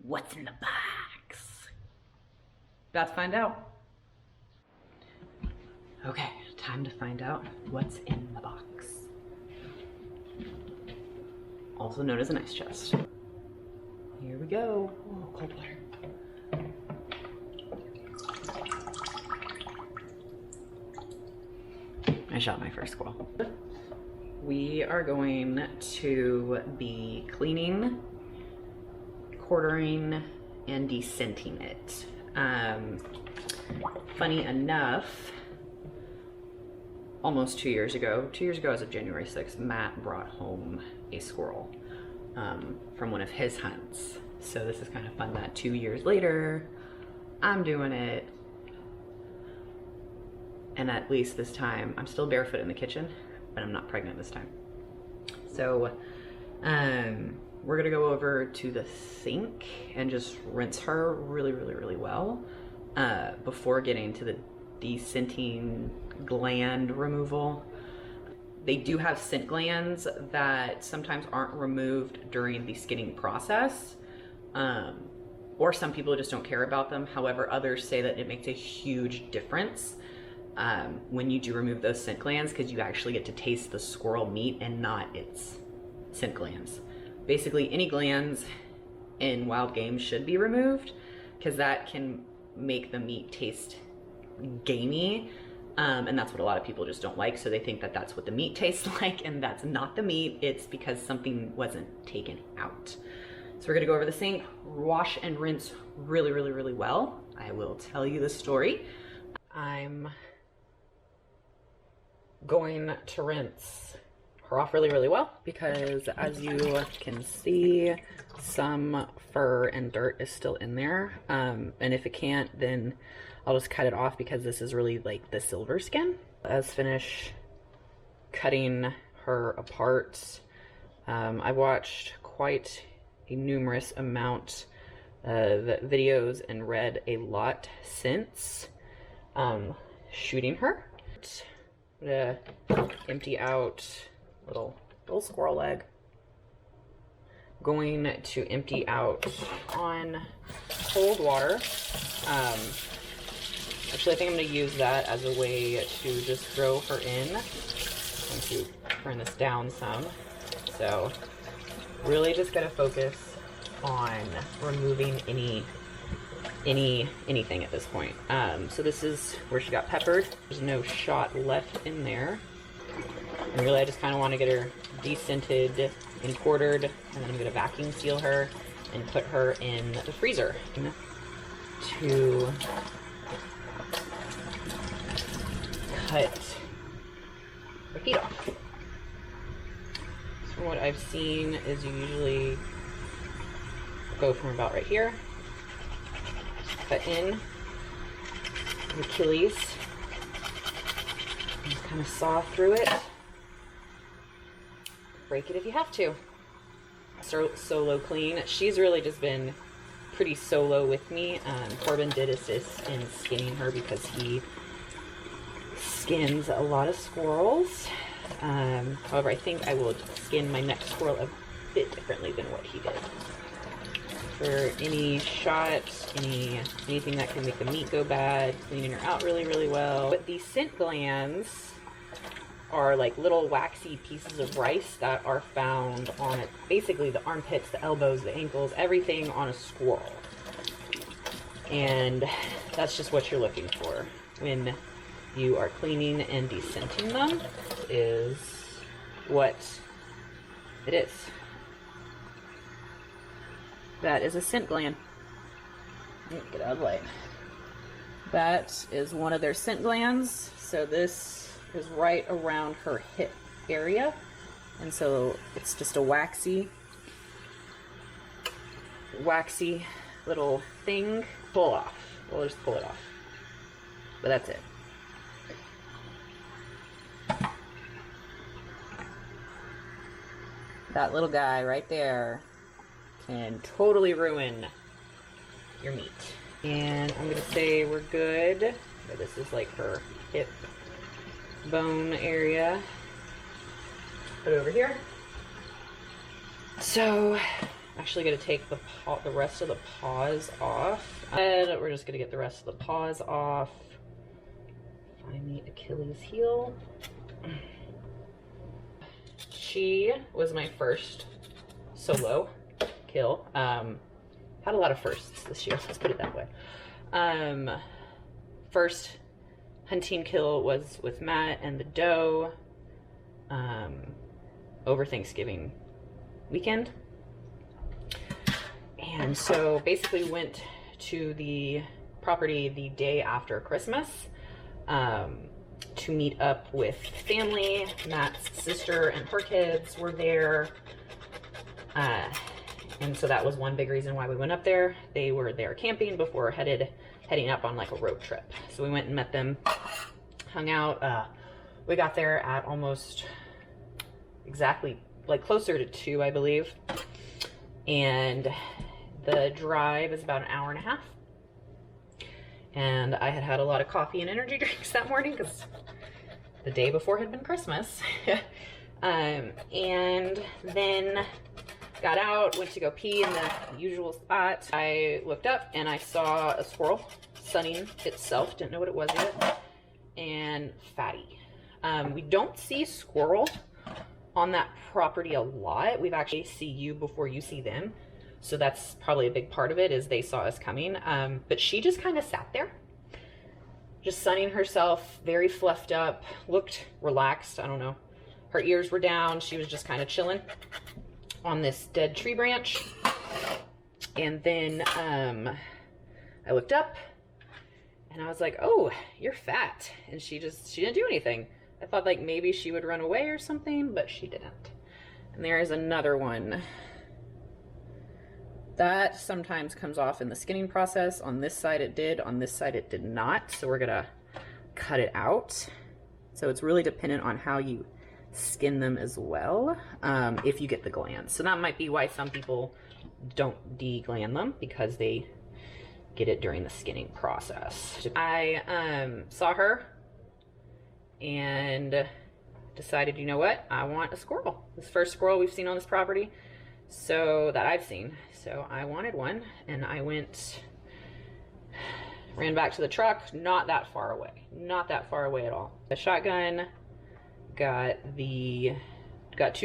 What's in the box? About to find out. Okay, time to find out what's in the box. Also known as an ice chest. Here we go. Oh, cold water. I shot my first squirrel. We are going to be cleaning, quartering, and descenting it. Funny enough, almost 2 years ago as of January 6th, Matt brought home a squirrel from one of his hunts. So this is kind of fun that 2 years later, I'm doing it. And at least this time, I'm still barefoot in the kitchen, but I'm not pregnant this time. So we're gonna go over to the sink and just rinse her really well before getting to the descenting gland removal. They do have scent glands that sometimes aren't removed during the skinning process, or some people just don't care about them. However, others say that it makes a huge difference when you do remove those scent glands, because you actually get to taste the squirrel meat and not its scent glands. Basically, any glands in wild game should be removed, because that can make the meat taste gamey, and that's what a lot of people just don't like. So they think that that's what the meat tastes like, and that's not the meat. It's because something wasn't taken out. So we're gonna go over the sink, wash and rinse really well. I will tell you the story. I'm going to rinse her off really well, because as you can see, some fur and dirt is still in there, and if it can't, then I'll just cut it off, because this is really like the silver skin. Let's finish cutting her apart. I've watched quite a numerous amount of videos and read a lot since shooting her. I'm gonna empty out little squirrel leg. Going to empty out on cold water. Actually, I think I'm going to use that as a way to just throw her in. I'm going to turn this down some. So, really just got to focus on removing anything at this point. So this is where she got peppered. There's no shot left in there. And really, I just kind of want to get her descented and quartered, and then I'm going to vacuum seal her and put her in the freezer to cut her feet off. So from what I've seen is you usually go from about right here, cut in the Achilles, and kind of saw through it. Break it if you have to. Solo clean. She's really just been pretty solo with me. Corbin did assist in skinning her because he skins a lot of squirrels. However, I think I will skin my next squirrel a bit differently than what he did. For any shots, anything that can make the meat go bad, cleaning her out really well. But these scent glands are like little waxy pieces of rice that are found on it, basically the armpits, the elbows, the ankles, everything on a squirrel. And that's just what you're looking for when you are cleaning and descenting them, is what it is. That is a scent gland. Get out of the way. That is one of their scent glands. So this is right around her hip area, and so it's just a waxy little thing. Pull off. We'll just pull it off, but that's it. That little guy right there can totally ruin your meat. And I'm gonna say we're good. This is like her hip bone area. Put it over here. So Actually gonna take the rest of the paws off. And we're just gonna get the rest of the paws off. Find the Achilles heel. She was my first solo kill. Had a lot of firsts this year, let's put it that way. First hunting kill was with Matt and the doe over Thanksgiving weekend. And so basically went to the property the day after Christmas to meet up with family. Matt's sister and her kids were there. And so that was one big reason why we went up there. They were there camping before heading up on like a road trip. So we went and met them, hung out. We got there at almost exactly, like closer to 2, I believe. And the drive is about an hour and a half. And I had had a lot of coffee and energy drinks that morning because the day before had been Christmas. And then got out, went to go pee in the usual spot. I looked up and I saw a squirrel sunning itself, didn't know what it was yet, and fatty. We don't see squirrel on that property a lot. We've actually see you before you see them. So that's probably a big part of it, is they saw us coming. But she just kind of sat there, just sunning herself, very fluffed up, looked relaxed. I don't know. Her ears were down. She was just kind of chilling on this dead tree branch. And then I looked up and I was like, oh, you're fat. And she didn't do anything. I thought like maybe she would run away or something, but she didn't. And there is another one. That sometimes comes off in the skinning process. On this side it did, on this side it did not. So we're gonna cut it out. So it's really dependent on how you skin them as well, if you get the glands. So that might be why some people don't de-gland them, because they get it during the skinning process. I saw her and decided, you know what, I want a squirrel. This first squirrel we've seen on this property, so that I've seen. So I wanted one, and I ran back to the truck, not that far away at all. The shotgun got 2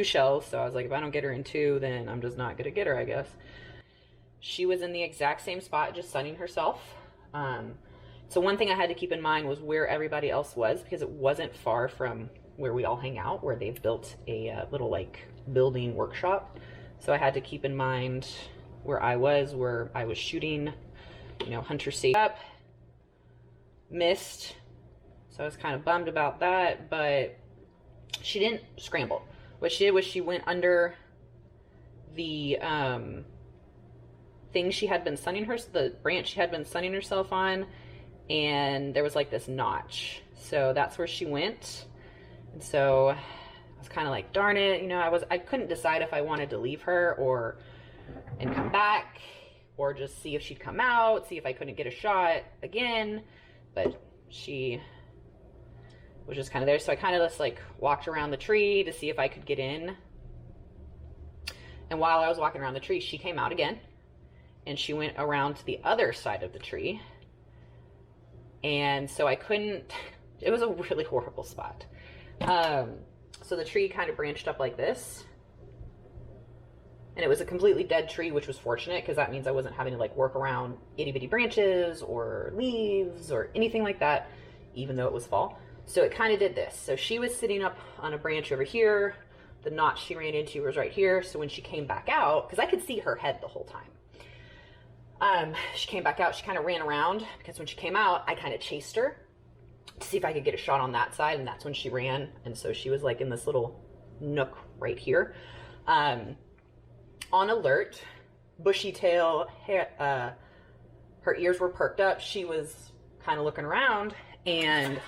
shells, so I was like, if I don't get her in 2, then I'm just not gonna get her, I guess. She was in the exact same spot, just sunning herself. So one thing I had to keep in mind was where everybody else was, because it wasn't far from where we all hang out, where they've built a little like building workshop. So I had to keep in mind where I was shooting, you know, hunter safe up, missed. So I was kind of bummed about that, but she didn't scramble. What she did was she went under the thing she had been sunning the branch she had been sunning herself on, and there was like this notch. So that's where she went. And so I was kind of like, darn it, you know, I couldn't decide if I wanted to leave her and come back, or just see if she'd come out, see if I couldn't get a shot again. But she was just kind of there. So I kind of just like walked around the tree to see if I could get in. And while I was walking around the tree, she came out again, and she went around to the other side of the tree. And so I couldn't, it was a really horrible spot. So the tree kind of branched up like this, and it was a completely dead tree, which was fortunate, because that means I wasn't having to like work around itty bitty branches or leaves or anything like that, even though it was fall. So it kind of did this. So she was sitting up on a branch over here. The notch she ran into was right here. So when she came back out, because I could see her head the whole time, she came back out, she kind of ran around, because when she came out, I kind of chased her to see if I could get a shot on that side, and that's when she ran. And so she was like in this little nook right here, on alert, bushy tail, hair, her ears were perked up. She was kind of looking around, and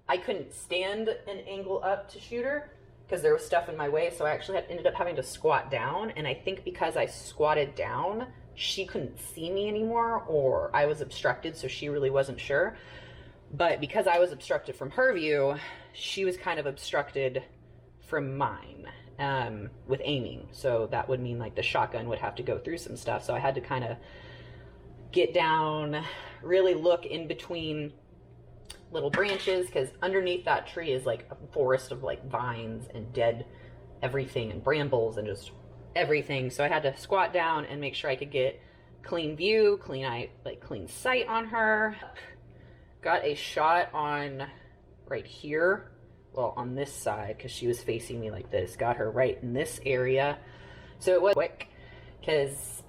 I couldn't stand an angle up to shoot her because there was stuff in my way. So I actually ended up having to squat down. And I think because I squatted down, she couldn't see me anymore, or I was obstructed, so she really wasn't sure. But because I was obstructed from her view, she was kind of obstructed from mine. with aiming. So that would mean like the shotgun would have to go through some stuff. So I had to kind of get down, really look in between little branches, because underneath that tree is like a forest of like vines and dead everything and brambles and just everything. So I had to squat down and make sure I could get clean view, clean sight on her. Got a shot on right here, well, on this side, because she was facing me like this. Got her right in this area. So it was quick because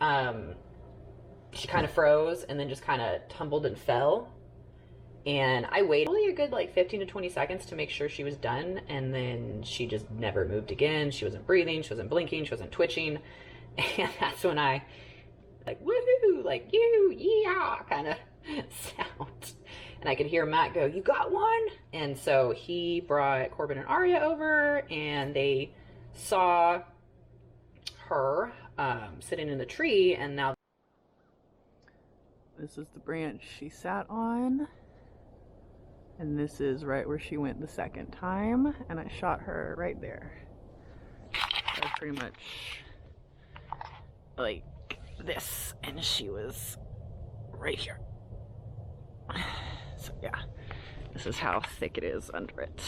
she kind of froze and then just kind of tumbled and fell. And I waited only a good like 15 to 20 seconds to make sure she was done. And then she just never moved again. She wasn't breathing, she wasn't blinking, she wasn't twitching. And that's when I like, woohoo, like you, yeah, kind of sound. And I could hear Matt go, you got one? And so he brought Corbin and Aria over, and they saw her sitting in the tree. And now this is the branch she sat on. And this is right where she went the second time, and I shot her right there. That's pretty much like this, and she was right here. So yeah, this is how thick it is under it.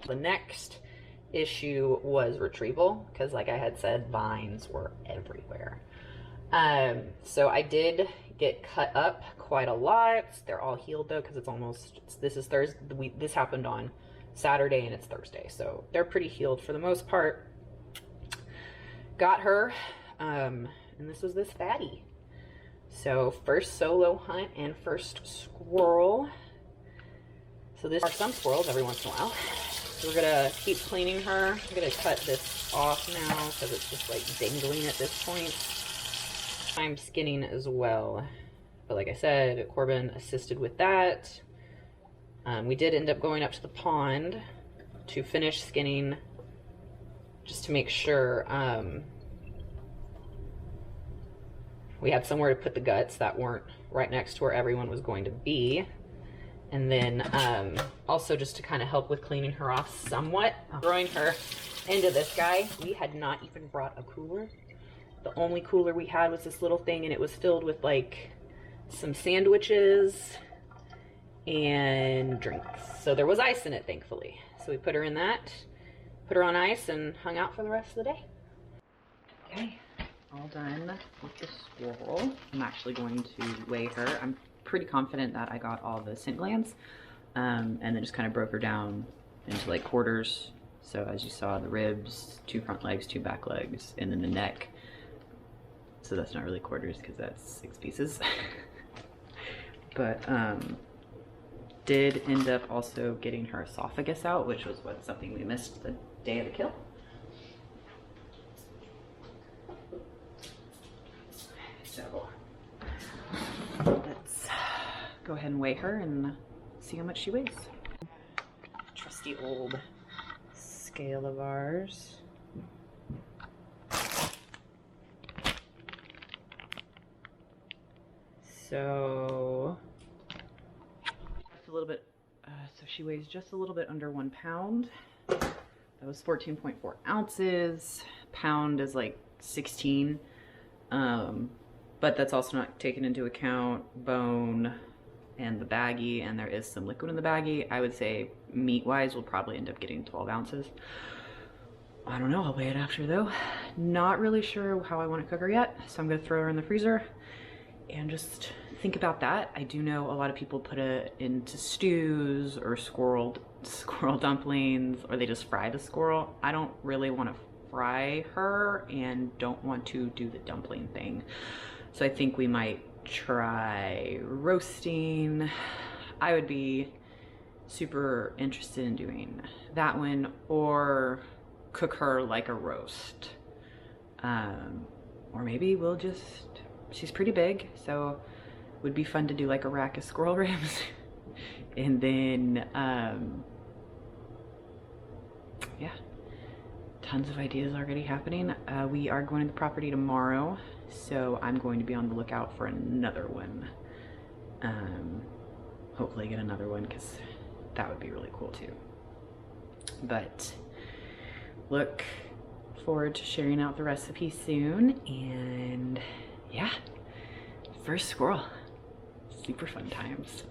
The next issue was retrieval, because like I had said, vines were everywhere. So I did get cut up quite a lot. They're all healed though, because this is Thursday. This happened on Saturday and it's Thursday, so they're pretty healed for the most part. Got her, and this was this fatty. So first solo hunt and first squirrel. So this are some squirrels every once in a while. So we're gonna keep cleaning her. I'm gonna cut this off now because it's just like dangling at this point. I'm skinning as well, but like I said, Corbin assisted with that. We did end up going up to the pond to finish skinning, just to make sure we had somewhere to put the guts that weren't right next to where everyone was going to be. And then also just to kind of help with cleaning her off somewhat, throwing her into this guy. We had not even brought a cooler. The only cooler we had was this little thing, and it was filled with like some sandwiches and drinks. So there was ice in it, thankfully. So we put her in that, put her on ice, and hung out for the rest of the day. Okay, all done with the squirrel. I'm actually going to weigh her. I'm pretty confident that I got all the scent glands, and then just kind of broke her down into like quarters. So as you saw, the ribs, 2 front legs, 2 back legs, and then the neck. So that's not really quarters because that's 6 pieces. But did end up also getting her esophagus out, which was something we missed the day of the kill. So let's go ahead and weigh her and see how much she weighs. Trusty old scale of ours. So just a little bit, so she weighs just a little bit under 1 pound. That was 14.4 ounces. Pound is like 16. But that's also not taken into account bone and the baggie, and there is some liquid in the baggie. I would say meat-wise we'll probably end up getting 12 ounces. I don't know, I'll weigh it after though. Not really sure how I want to cook her yet, so I'm gonna throw her in the freezer and just think about that. I do know a lot of people put it into stews or squirrel dumplings, or they just fry the squirrel. I don't really want to fry her and don't want to do the dumpling thing. So I think we might try roasting. I would be super interested in doing that one, or cook her like a roast. Or maybe we'll just, she's pretty big, so it would be fun to do like a rack of squirrel ribs. And then, yeah, tons of ideas already happening. We are going to the property tomorrow, so I'm going to be on the lookout for another one. hopefully get another one because that would be really cool too. But look forward to sharing out the recipe soon. And yeah, first squirrel, super fun times.